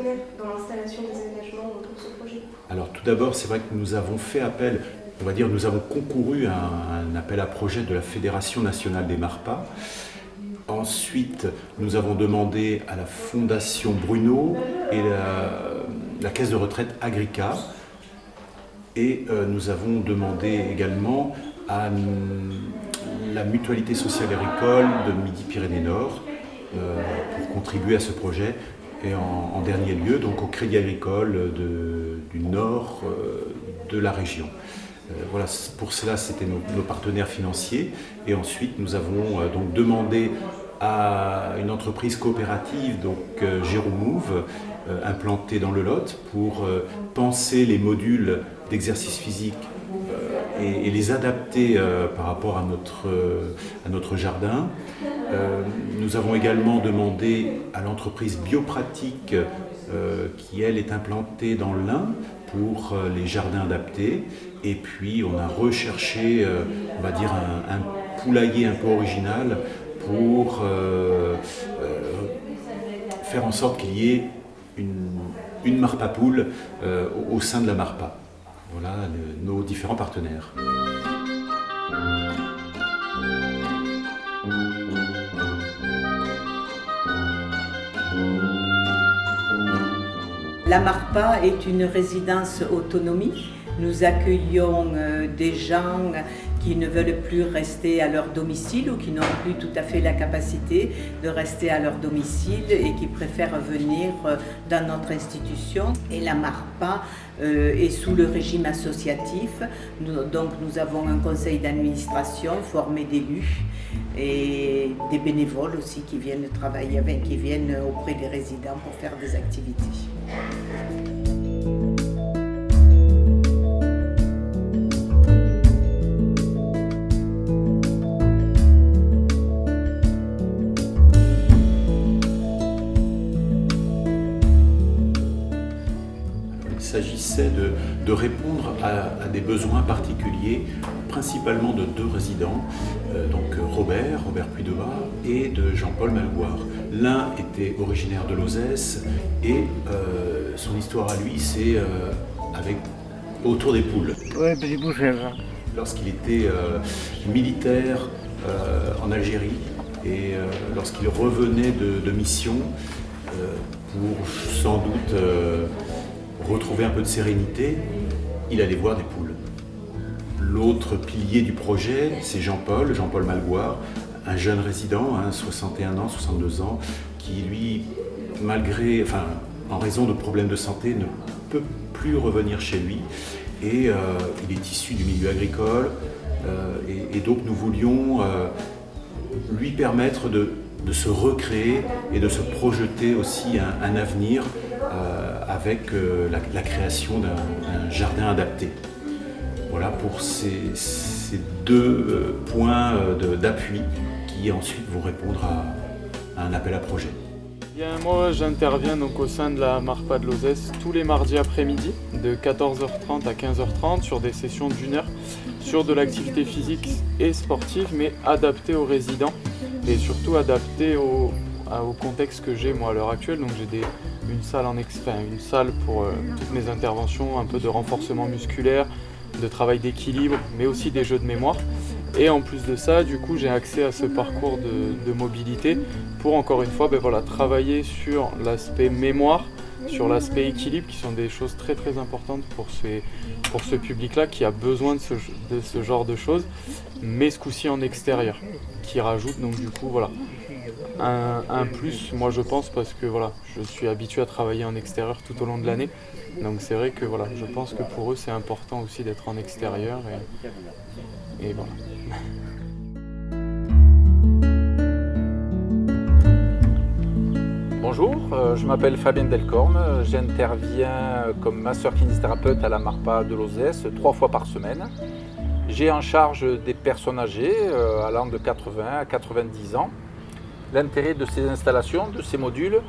partenaires dans l'installation des aménagements pour ce projet? Alors tout d'abord, c'est vrai que nous avons fait appel, on va dire, nous avons concouru à un appel à projet de la Fédération nationale des MARPA. Ensuite, nous avons demandé à la Fondation Bruno et la caisse de retraite Agrica. Et nous avons demandé également à la Mutualité sociale agricole de Midi-Pyrénées-Nord pour contribuer à ce projet. Et en dernier lieu, donc au Crédit Agricole du nord de la région. Voilà, pour cela, c'était nos partenaires financiers. Et ensuite, nous avons donc demandé à une entreprise coopérative, donc Jérôme-Move, implantée dans le Lot, pour penser les modules d'exercice physique et les adapter par rapport à notre jardin. Nous avons également demandé à l'entreprise Biopratique qui, elle, est implantée dans l'Ain pour les jardins adaptés. Et puis, on a recherché, on va dire, un poulailler un peu original pour faire en sorte qu'il y ait une Marpa poule au sein de la Marpa. Voilà nos différents partenaires. La Marpa est une résidence autonomie. Nous accueillons des gens qui ne veulent plus rester à leur domicile ou qui n'ont plus tout à fait la capacité de rester à leur domicile et qui préfèrent venir dans notre institution. Et la Marpa est sous le régime associatif. Donc nous avons un conseil d'administration formé d'élus et des bénévoles aussi qui viennent travailler avec, qui viennent auprès des résidents pour faire des activités. Il s'agissait de répondre à des besoins particuliers, principalement de deux résidents, donc Robert Puydeva et de Jean-Paul Malgoire. L'un était originaire de Lozès et son histoire à lui, c'est autour des poules. Oui, petit boucher. Lorsqu'il était militaire en Algérie et lorsqu'il revenait de mission pour sans doute retrouver un peu de sérénité, il allait voir des poules. L'autre pilier du projet, c'est Jean-Paul Malgoire, un jeune résident, 61 ans, 62 ans, qui lui, en raison de problèmes de santé, ne peut plus revenir chez lui. Et il est issu du milieu agricole. Et donc nous voulions lui permettre de se recréer et de se projeter aussi un avenir avec la création d'un jardin adapté. Voilà pour ces deux points d'appui qui ensuite vont répondre à un appel à projet. Bien, moi j'interviens donc au sein de la Marpa de Lozès tous les mardis après-midi de 14h30 à 15h30 sur des sessions d'1 heure sur de l'activité physique et sportive mais adaptée aux résidents et surtout adaptée au contexte que j'ai moi à l'heure actuelle. Donc j'ai une salle pour toutes mes interventions, un peu de renforcement musculaire, de travail d'équilibre mais aussi des jeux de mémoire. Et en plus de ça, du coup, j'ai accès à ce parcours de mobilité pour encore une fois travailler sur l'aspect mémoire, sur l'aspect équilibre, qui sont des choses très très importantes pour ce public-là qui a besoin de ce genre de choses, mais ce coup-ci en extérieur, qui rajoute donc du coup un plus, moi je pense, parce que je suis habitué à travailler en extérieur tout au long de l'année. Donc c'est vrai que je pense que pour eux c'est important aussi d'être en extérieur et voilà. Bonjour, je m'appelle Fabien Delcorme, j'interviens comme masseur-kinésithérapeute à la Marpa de Lozès 3 fois par semaine. J'ai en charge des personnes âgées allant de 80 à 90 ans. L'intérêt de ces installations, de ces modules,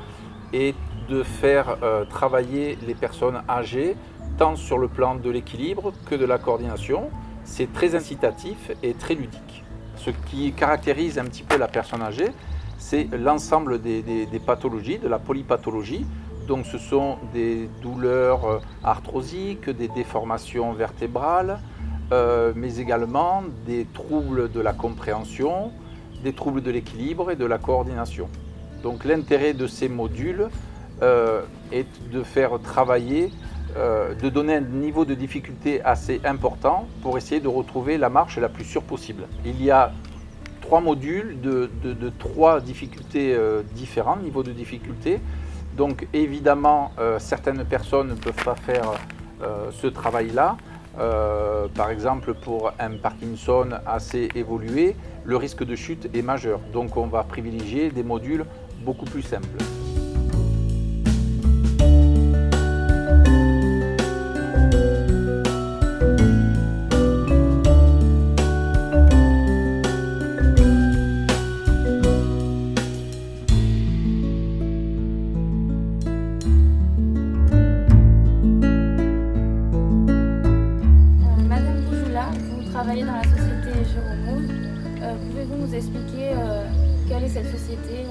est de faire travailler les personnes âgées tant sur le plan de l'équilibre que de la coordination. C'est très incitatif et très ludique. Ce qui caractérise un petit peu la personne âgée, c'est l'ensemble des pathologies, de la polypathologie, Donc ce sont des douleurs arthrosiques, des déformations vertébrales, mais également des troubles de la compréhension, des troubles de l'équilibre et de la coordination. Donc l'intérêt de ces modules est de faire travailler, de donner un niveau de difficulté assez important pour essayer de retrouver la marche la plus sûre possible. Il y a 3 modules de 3 difficultés différentes, niveaux de difficulté. Donc évidemment, certaines personnes ne peuvent pas faire ce travail-là. Par exemple, pour un Parkinson assez évolué, le risque de chute est majeur. Donc on va privilégier des modules beaucoup plus simples. Madame Boujoula, vous travaillez dans la société Jérôme. Pouvez-vous nous expliquer quelle est cette société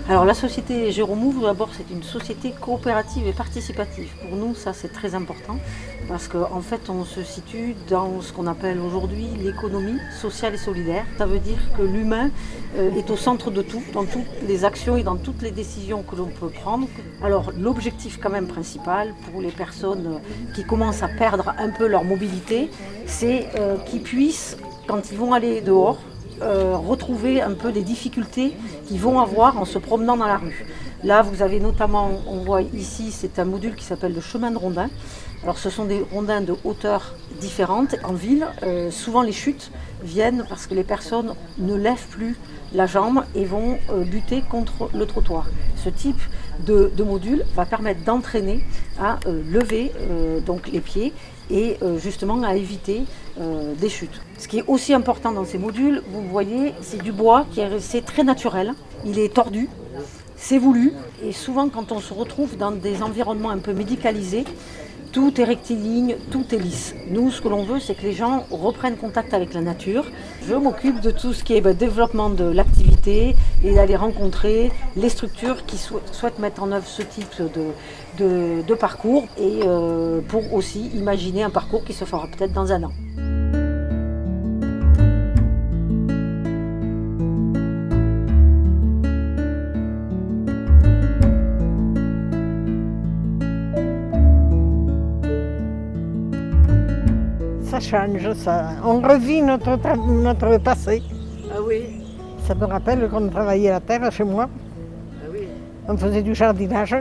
Alors la société Jérôme, d'abord, c'est une société coopérative et participative. Pour nous, ça c'est très important parce qu'en fait, on se situe dans ce qu'on appelle aujourd'hui l'économie sociale et solidaire. Ça veut dire que l'humain est au centre de tout, dans toutes les actions et dans toutes les décisions que l'on peut prendre. Alors l'objectif quand même principal pour les personnes qui commencent à perdre un peu leur mobilité, c'est qu'ils puissent, quand ils vont aller dehors, retrouver un peu des difficultés qu'ils vont avoir en se promenant dans la rue. Là, vous avez notamment, on voit ici, c'est un module qui s'appelle le chemin de rondin. Alors, ce sont des rondins de hauteur différentes. En ville, souvent les chutes viennent parce que les personnes ne lèvent plus la jambe et vont buter contre le trottoir. Ce type de module va permettre d'entraîner à lever donc les pieds et justement à éviter des chutes. Ce qui est aussi important dans ces modules, vous voyez, c'est du bois qui est resté très naturel. Il est tordu, c'est voulu, et souvent quand on se retrouve dans des environnements un peu médicalisés, tout est rectiligne, tout est lisse. Nous, ce que l'on veut, c'est que les gens reprennent contact avec la nature. Je m'occupe de tout ce qui est développement de l'activité et d'aller rencontrer les structures qui souhaitent mettre en œuvre ce type de parcours et pour aussi imaginer un parcours qui se fera peut-être dans un an. Ça change, ça. On revit notre passé. Ah oui, Ça me rappelle qu'on travaillait la terre chez moi. ah oui. On faisait du jardinage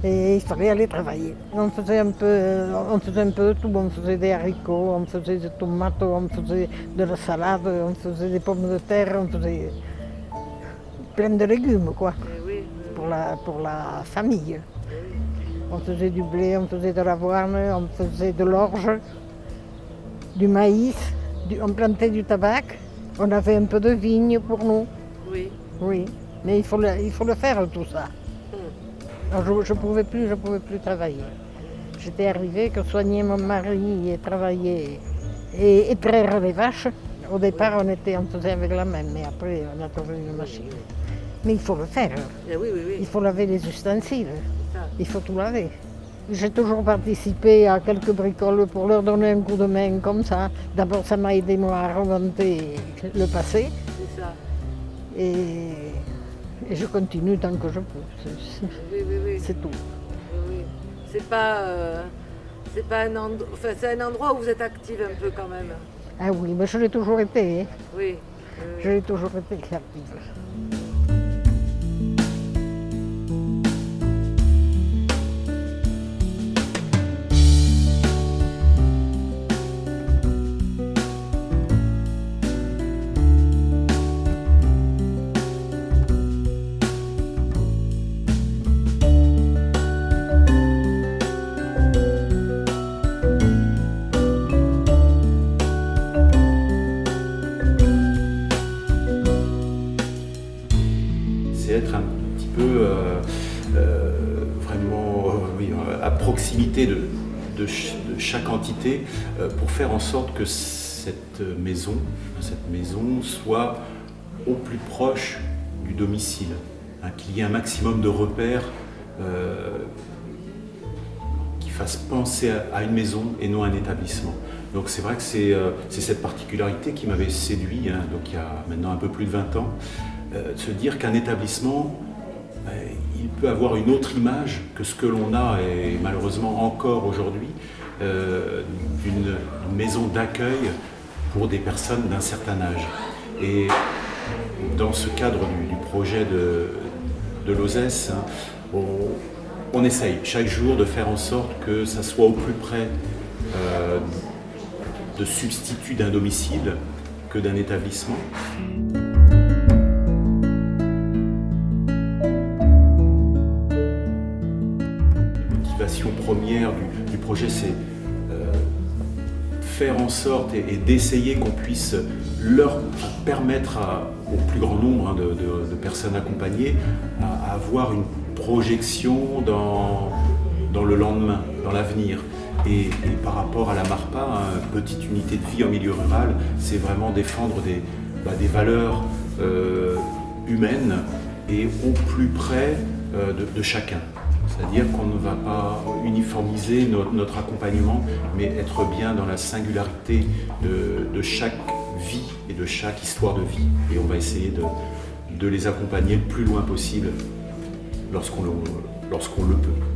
et il fallait aller travailler. On faisait un peu de tout. On faisait des haricots, on faisait des tomates, on faisait de la salade, on faisait des pommes de terre, on faisait plein de légumes, quoi, pour la famille. On faisait du blé, on faisait de l'avoine, on faisait de l'orge, du maïs, on plantait du tabac, on avait un peu de vigne pour nous. Oui. Oui, mais il faut le faire tout ça. Alors, je pouvais plus travailler. J'étais arrivée que soigner mon mari et travailler et traire les vaches. Au départ, on faisait avec la main, mais après, on a trouvé une machine. Mais il faut le faire. Oui. Il faut laver les ustensiles. Il faut tout laver. J'ai toujours participé à quelques bricoles pour leur donner un coup de main comme ça. D'abord, ça m'a aidé moi à remonter le passé. C'est ça. Et je continue tant que je peux. Oui. C'est tout. Oui. C'est pas un endroit. Enfin, c'est un endroit où vous êtes active un peu quand même. Ah oui, mais je l'ai toujours été. Hein. Oui. Je l'ai toujours été active. C'est être un petit peu vraiment à proximité de chaque entité pour faire en sorte que cette maison soit au plus proche du domicile. qu'il y ait un maximum de repères qui fassent penser à une maison et non à un établissement. Donc c'est vrai que c'est cette particularité qui m'avait séduit, hein, donc il y a maintenant un peu plus de 20 ans, de se dire qu'un établissement, il peut avoir une autre image que ce que l'on a, et malheureusement encore aujourd'hui, d'une maison d'accueil pour des personnes d'un certain âge. Et dans ce cadre du projet de l'OSES, hein, on essaye chaque jour de faire en sorte que ça soit au plus près de substitut d'un domicile que d'un établissement. La motivation première du projet, c'est faire en sorte et d'essayer qu'on puisse leur permettre au plus grand nombre, hein, de personnes accompagnées à avoir une projection dans le lendemain, dans l'avenir. Et par rapport à la MARPA, hein, petite unité de vie en milieu rural, c'est vraiment défendre des valeurs humaines et au plus près de chacun. C'est-à-dire qu'on ne va pas uniformiser notre accompagnement, mais être bien dans la singularité de chaque vie et de chaque histoire de vie. Et on va essayer de les accompagner le plus loin possible lorsqu'on le peut.